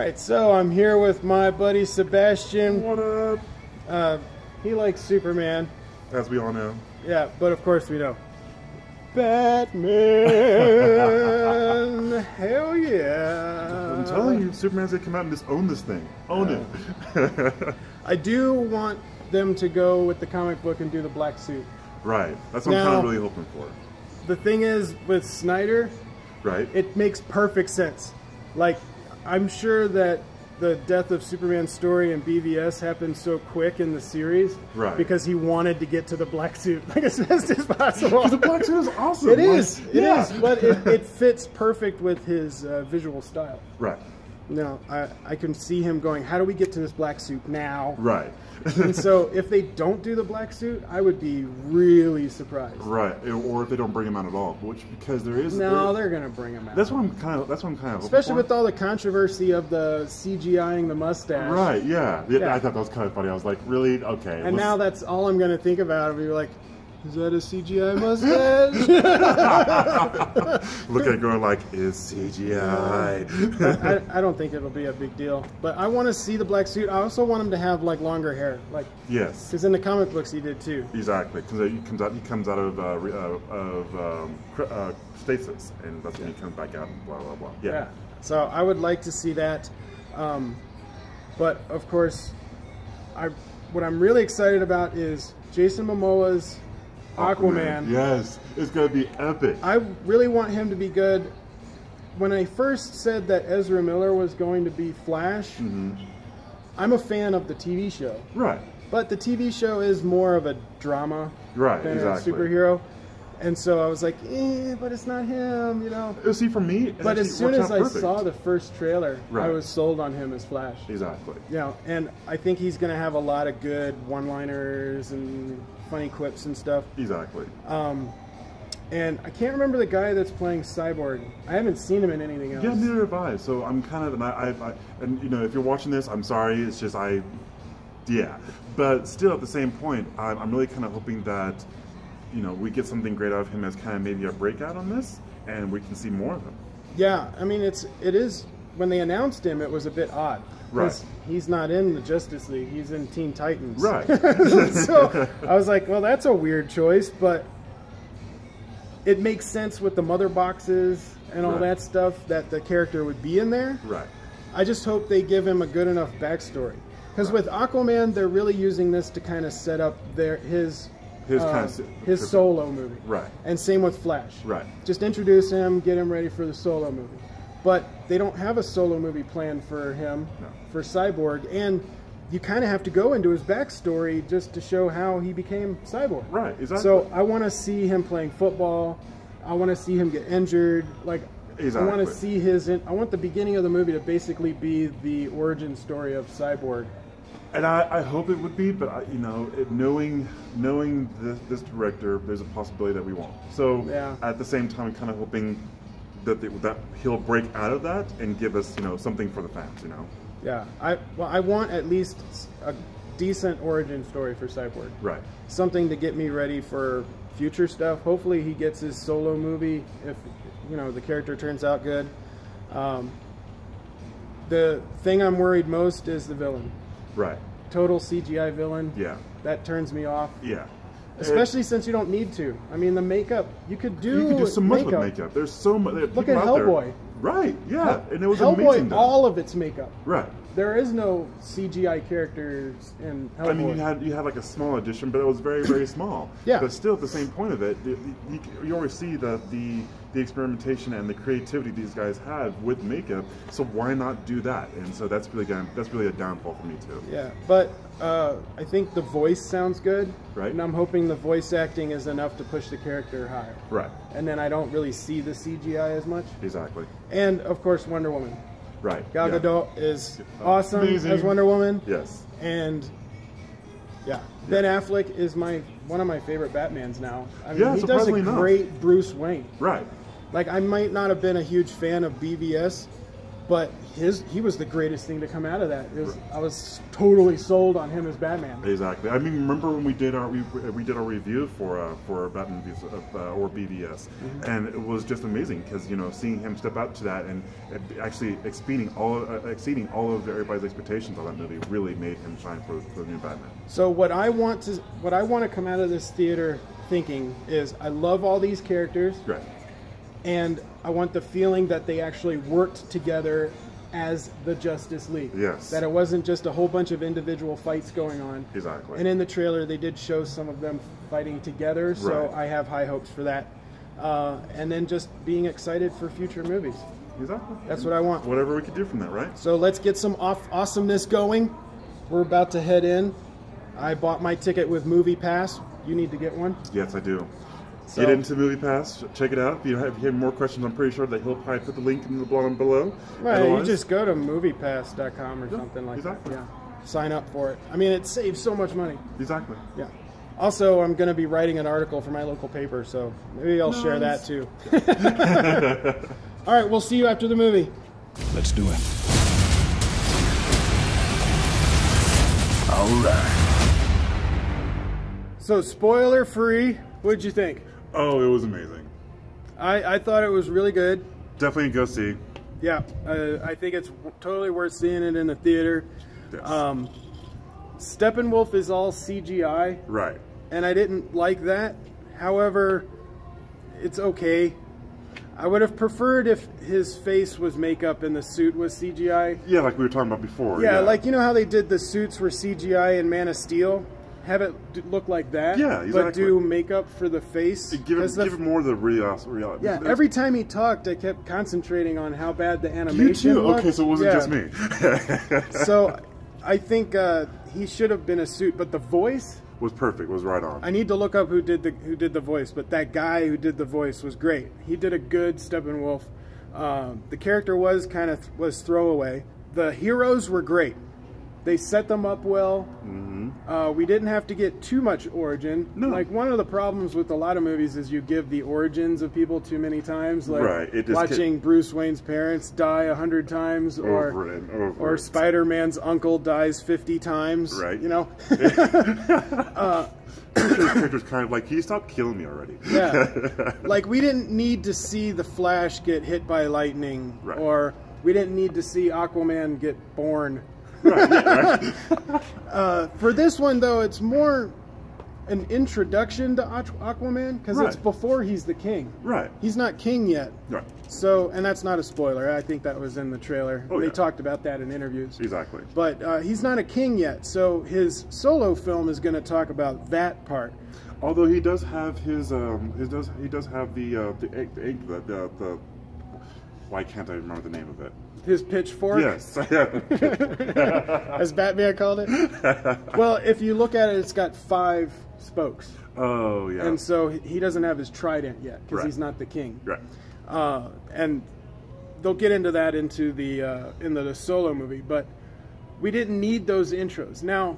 Alright, so I'm here with my buddy Sebastian. What up? He likes Superman. As we all know. Yeah, but of course we know. Batman! Hell yeah! I'm telling you, Superman's gonna come out and just own this thing. Own it. I do want them to go with the comic book and do the black suit. Right. That's what I'm kind of really hoping for. The thing is, with Snyder, right, it makes perfect sense. Like, I'm sure that the death of Superman's story in BVS happened so quick in the series, right, because he wanted to get to the black suit like as fast as possible. The black suit is awesome. It is, but it fits perfect with his visual style. Right. No, I can see him going, how do we get to this black suit now? Right. And so if they don't do the black suit, I would be really surprised. Right, or if they don't bring him out at all, which because there is they're gonna bring him out. That's what I'm kind of especially with all the controversy of the CGIing the mustache. Right. Yeah. I thought that was kind of funny. I was like, really? Okay. And now that's all I'm gonna think about. I'll be like, is that a CGI mustache? Look at it going like, is CGI. I don't think it'll be a big deal. But I want to see the black suit. I also want him to have like longer hair. Like, yes. Because in the comic books he did too. Exactly. Because he comes out of stasis, and that's when he comes back out and blah, blah, blah. Yeah. So I would like to see that. But of course, what I'm really excited about is Jason Momoa's Aquaman. Yes, it's going to be epic. I really want him to be good. When I first said that Ezra Miller was going to be Flash, I'm a fan of the TV show. Right. But the TV show is more of a drama than a superhero. And so I was like, but it's not him, you know. See, for me, but as soon as I saw the first trailer, I was sold on him as Flash. Exactly. Yeah, and I think he's going to have a lot of good one-liners and funny quips and stuff. Exactly. And I can't remember the guy that's playing Cyborg. I haven't seen him in anything else. Yeah, neither have I. So I'm kind of, and you know, if you're watching this, I'm sorry. It's just yeah. But still, at the same point, I'm really kind of hoping that, you know, we get something great out of him as kind of maybe a breakout on this, and we can see more of him. Yeah, I mean, it is, when they announced him, it was a bit odd. Right. He's not in the Justice League, he's in Teen Titans. Right. So I was like, well, that's a weird choice, but it makes sense with the mother boxes and all that stuff that the character would be in there. Right. I just hope they give him a good enough backstory. Because with Aquaman, they're really using this to kind of set up his solo movie. Right. And same with Flash. Right. Just introduce him, get him ready for the solo movie. But they don't have a solo movie planned for him, for Cyborg, and you kind of have to go into his backstory just to show how he became Cyborg. Right, exactly. So I want to see him playing football. I want to see him get injured. Like, I want to see I want the beginning of the movie to basically be the origin story of Cyborg. And I hope it would be, but you know, knowing this director, there's a possibility that we won't. So at the same time, kind of hoping that he'll break out of that and give us, you know, something for the fans, you know. Yeah, I want at least a decent origin story for Cyborg. Right. Something to get me ready for future stuff. Hopefully he gets his solo movie if, you know, the character turns out good. The thing I'm worried most is the villain. Right. Total CGI villain. Yeah. That turns me off. Yeah. Especially since you don't need to. I mean, the makeup, you could do so much with makeup. There's so much. Look at Hellboy. Right, yeah. And it was Hellboy, amazing. All of its makeup. Right. There is no CGI characters in Hellboy. I mean, you had like a small addition, but it was very, very small. Yeah. But still, at the same point of it, you always see the experimentation and the creativity these guys have with makeup. So why not do that? And so that's really a downfall for me too. Yeah, but I think the voice sounds good. Right. And I'm hoping the voice acting is enough to push the character higher. Right. And then I don't really see the CGI as much. Exactly. And of course, Wonder Woman. Right. Gal Gadot is awesome as Wonder Woman. Yes. And Ben Affleck is one of my favorite Batmans now. I mean, he does a great Bruce Wayne. Right. Like, I might not have been a huge fan of BVS, But he was the greatest thing to come out of that. I was totally sold on him as Batman. Exactly. I mean, remember when we did our review for Batman movies or BVS, and it was just amazing because seeing him step out to that and actually exceeding all of everybody's expectations on that movie really made him shine for the new Batman. So what I want to come out of this theater thinking is I love all these characters. Right. And I want the feeling that they actually worked together as the Justice League. Yes. That it wasn't just a whole bunch of individual fights going on. Exactly. And in the trailer, they did show some of them fighting together, so I have high hopes for that. And then just being excited for future movies. Exactly. That's what I want. Whatever we could do from that, right? So let's get some awesomeness going. We're about to head in. I bought my ticket with Movie Pass. You need to get one? Yes, I do. Get into Movie Pass, check it out. If you have more questions, I'm pretty sure that he'll probably put the link in the bottom below. Right, you just go to moviepass.com or something like that. Yeah. Sign up for it. I mean, it saves so much money. Exactly. Yeah. Also, I'm going to be writing an article for my local paper, so maybe I'll share that too. All right, we'll see you after the movie. Let's do it. All right. So, spoiler free, what'd you think? Oh, it was amazing. I thought it was really good. Definitely go see. Yeah, I think it's totally worth seeing it in the theater. Yes. Steppenwolf is all CGI. Right. And I didn't like that. However, it's okay. I would have preferred if his face was makeup and the suit was CGI. Yeah, like we were talking about before. Yeah, like how they did the suits were CGI in Man of Steel? Have it look like that, yeah, exactly. But do makeup for the face. Give it more of the reality. Yeah, every time he talked, I kept concentrating on how bad the animation You too? looked. Okay, so it wasn't just me. So I think he should have been a suit, but the voice was perfect, was right on. I need to look up who did the voice, but that guy who did the voice was great. He did a good Steppenwolf. The character was throwaway. The heroes were great. They set them up well. We didn't have to get too much origin. No. Like, one of the problems with a lot of movies is you give the origins of people too many times. Like watching Bruce Wayne's parents die 100 times, or Spider-Man's uncle dies 50 times. Right. Character's kind of like, can you stop killing me already? Yeah. Like, we didn't need to see the Flash get hit by lightning, or we didn't need to see Aquaman get born. Right. For this one, though, it's more an introduction to Aquaman, because it's before he's the king. Right. He's not king yet. Right. So, and that's not a spoiler. I think that was in the trailer. They talked about that in interviews. Exactly. But he's not a king yet, so his solo film is going to talk about that part. Although he does have his he does have the why can't I remember the name of it? His pitchfork? Yes. As Batman called it? Well, if you look at it, it's got 5 spokes. Oh, yeah. And so he doesn't have his trident yet, because he's not the king. Right. And they'll get into that into the solo movie, but we didn't need those intros. Now,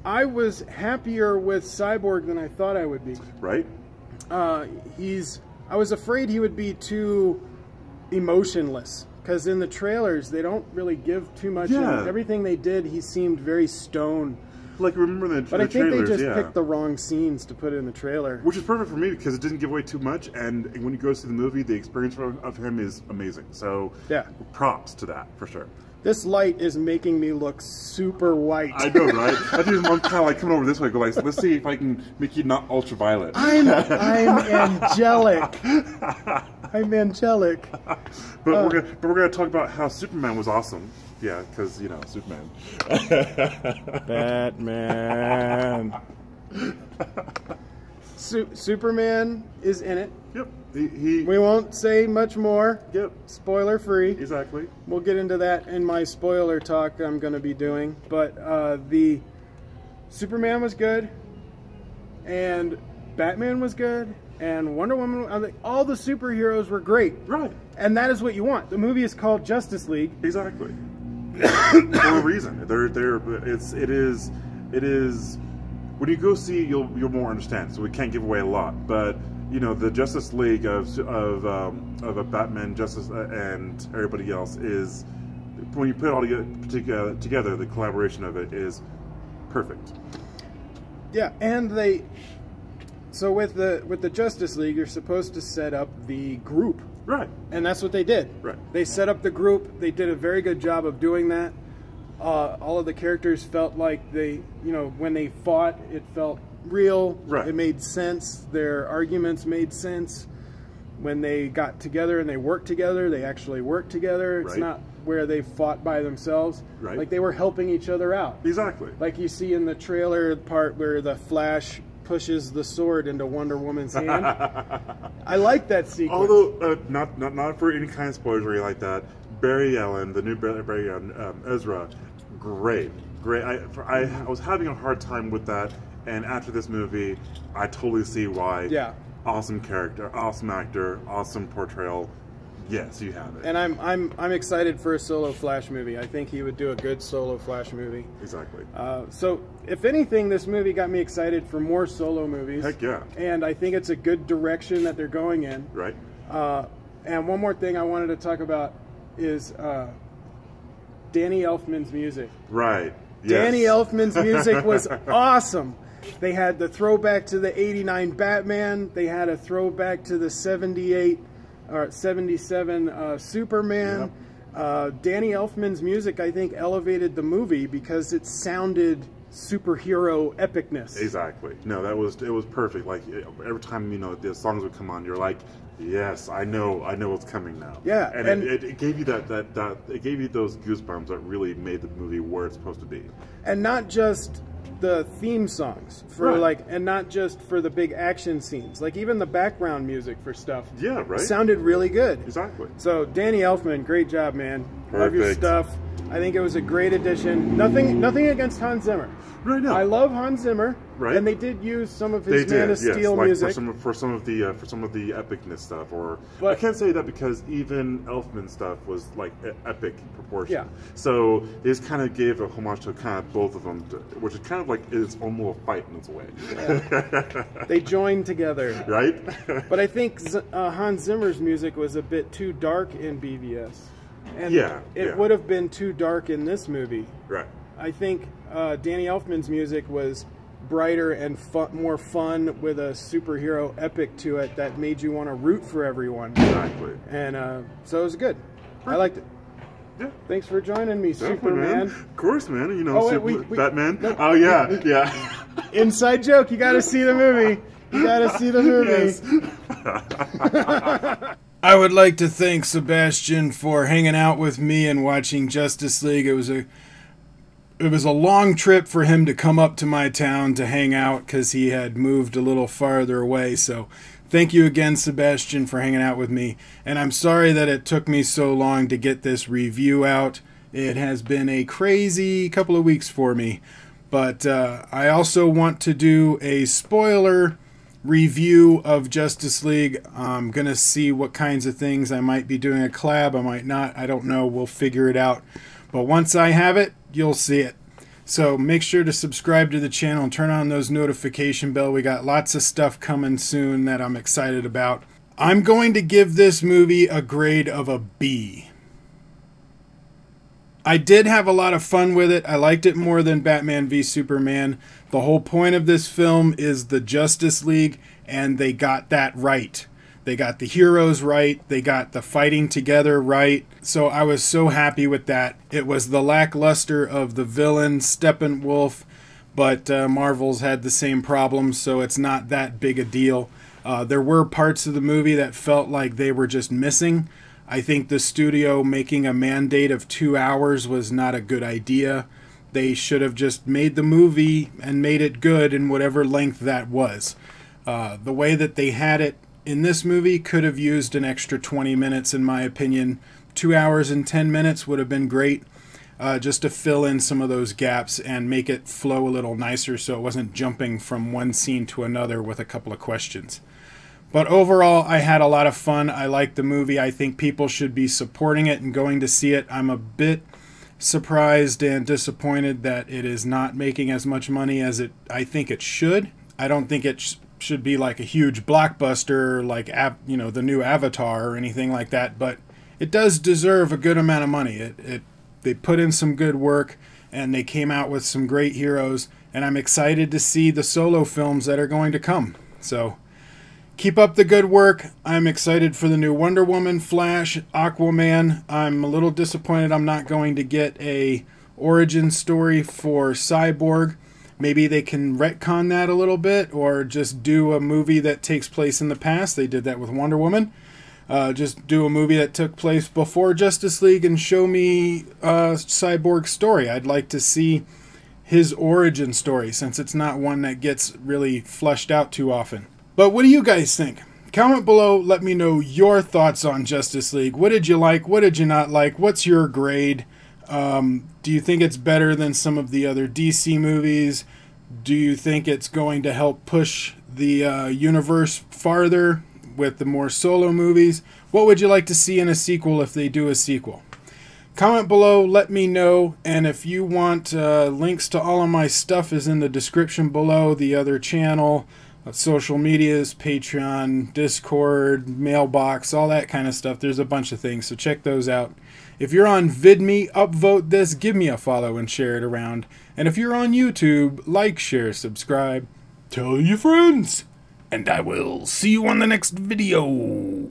I was happier with Cyborg than I thought I would be. Right. I was afraid he would be too emotionless, because in the trailers they don't really give too much. Yeah. Everything they did, he seemed very stone. Like, remember the But I think they just picked the wrong scenes to put in the trailer. Which is perfect for me, because it didn't give away too much, and when you go see the movie, the experience of him is amazing. So, yeah, props to that, for sure. This light is making me look super white. I know, right? I think I'm kind of like coming over this way, go like, let's see if I can make you not ultraviolet. I'm angelic. I'm angelic. But we're gonna talk about how Superman was awesome. Yeah, because Superman. Batman. Superman is in it. Yep. We won't say much more. Yep. Spoiler free. Exactly. We'll get into that in my spoiler talk I'm going to be doing. But the Superman was good, and Batman was good, and Wonder Woman. All the superheroes were great. Right. And that is what you want. The movie is called Justice League. Exactly. For a reason. It is. When you go see, you'll more understand. So we can't give away a lot, but you know, the Justice League of a Batman, Justice, and everybody else is, when you put it all together, the collaboration of it is perfect. Yeah, and so with the Justice League, you're supposed to set up the group. Right. And that's what they did. Right. They set up the group. They did a very good job of doing that. All of the characters felt like they, you know, when they fought, it felt real. Right. It made sense. Their arguments made sense. When they got together and they worked together, they actually worked together. It's not where they fought by themselves. Right. Like they were helping each other out. Exactly. Like you see in the trailer part where the Flash pushes the sword into Wonder Woman's hand. I like that sequence. Although, not for any kind of spoilers or anything like that, Barry Allen, the new Barry Allen, Ezra, great. I was having a hard time with that, and after this movie, I totally see why. Yeah. Awesome character, awesome actor, awesome portrayal. Yes, you have it. And I'm excited for a solo Flash movie. I think he would do a good solo Flash movie. Exactly. So, if anything, this movie got me excited for more solo movies. Heck yeah. And I think it's a good direction that they're going in. Right. And one more thing I wanted to talk about is Danny Elfman's music. Right. Yes. Danny Elfman's music was awesome. They had the throwback to the '89 Batman. They had a throwback to the '78 or '77 Superman. Yep. Danny Elfman's music, I think, elevated the movie because it sounded superhero epicness. Exactly. No, it was perfect. Like every time, you know, the songs would come on, you're like, yes, I know what's coming now. Yeah, and it gave you that it gave you those goosebumps that really made the movie where it's supposed to be. And not just the theme songs and not just for the big action scenes, like even the background music for stuff. Yeah, right. Sounded really good. Exactly. So Danny Elfman, great job, man. Perfect. Love your stuff. I think it was a great addition. Nothing against Hans Zimmer. Right now, I love Hans Zimmer. Right. And they did use some of his Man of Steel like music for some of the epicness stuff. But I can't say that because even Elfman stuff was like epic proportion. Yeah. So they just kind of gave a homage to kind of both of them, which is kind of like its own little fight in its way. Yeah. They joined together. Right. But I think Hans Zimmer's music was a bit too dark in BVS. And it would have been too dark in this movie. Right. I think Danny Elfman's music was brighter and more fun with a superhero epic to it that made you want to root for everyone. Exactly. And so it was good. I liked it. Yeah. Thanks for joining me, Superman. Of course, man. You know, Batman. No, oh, yeah. Inside joke. You got to see the movie. You got to see the movie. Yes. I would like to thank Sebastian for hanging out with me and watching Justice League. It was a long trip for him to come up to my town to hang out because he had moved a little farther away. So thank you again, Sebastian, for hanging out with me. And I'm sorry that it took me so long to get this review out. It has been a crazy couple of weeks for me. But I also want to do a spoiler review of Justice League. I'm going to see what kinds of things I might be doing a collab. I might not. I don't know. We'll figure it out. But once I have it, you'll see it. So make sure to subscribe to the channel and turn on those notification bell. We got lots of stuff coming soon that I'm excited about. I'm going to give this movie a grade of a B. I did have a lot of fun with it. I liked it more than Batman v Superman. The whole point of this film is the Justice League, and they got that right. They got the heroes right. They got the fighting together right. So I was so happy with that. It was the lackluster of the villain, Steppenwolf, but Marvel's had the same problem, so it's not that big a deal. There were parts of the movie that felt like they were just missing. I think the studio making a mandate of 2 hours was not a good idea. They should have just made the movie and made it good in whatever length that was. The way that they had it in this movie could have used an extra 20 minutes, in my opinion. 2 hours and 10 minutes would have been great, just to fill in some of those gaps and make it flow a little nicer so it wasn't jumping from one scene to another with a couple of questions. But overall, I had a lot of fun. I liked the movie. I think people should be supporting it and going to see it. I'm a bit surprised and disappointed that it is not making as much money as I think it should. I don't think it should be like a huge blockbuster, like, you know, the new Avatar or anything like that, but it does deserve a good amount of money. They put in some good work, and they came out with some great heroes, and I'm excited to see the solo films that are going to come. So keep up the good work. I'm excited for the new Wonder Woman, Flash, Aquaman. I'm a little disappointed I'm not going to get a origin story for Cyborg. Maybe they can retcon that a little bit, or just do a movie that takes place in the past. They did that with Wonder Woman. Just do a movie that took place before Justice League and show me Cyborg's story. I'd like to see his origin story, since it's not one that gets really fleshed out too often. But what do you guys think? Comment below, let me know your thoughts on Justice League. What did you like? What did you not like? What's your grade? Do you think it's better than some of the other DC movies? Do you think it's going to help push the universe farther with the more solo movies? What would you like to see in a sequel if they do a sequel? Comment below, let me know, and if you want links to all of my stuff is in the description below, the other channel, social medias, Patreon, Discord, Mailbox, all that kind of stuff. There's a bunch of things, so check those out. If you're on VidMe, upvote this, give me a follow and share it around. And if you're on YouTube, like, share, subscribe, tell your friends, and I will see you on the next video.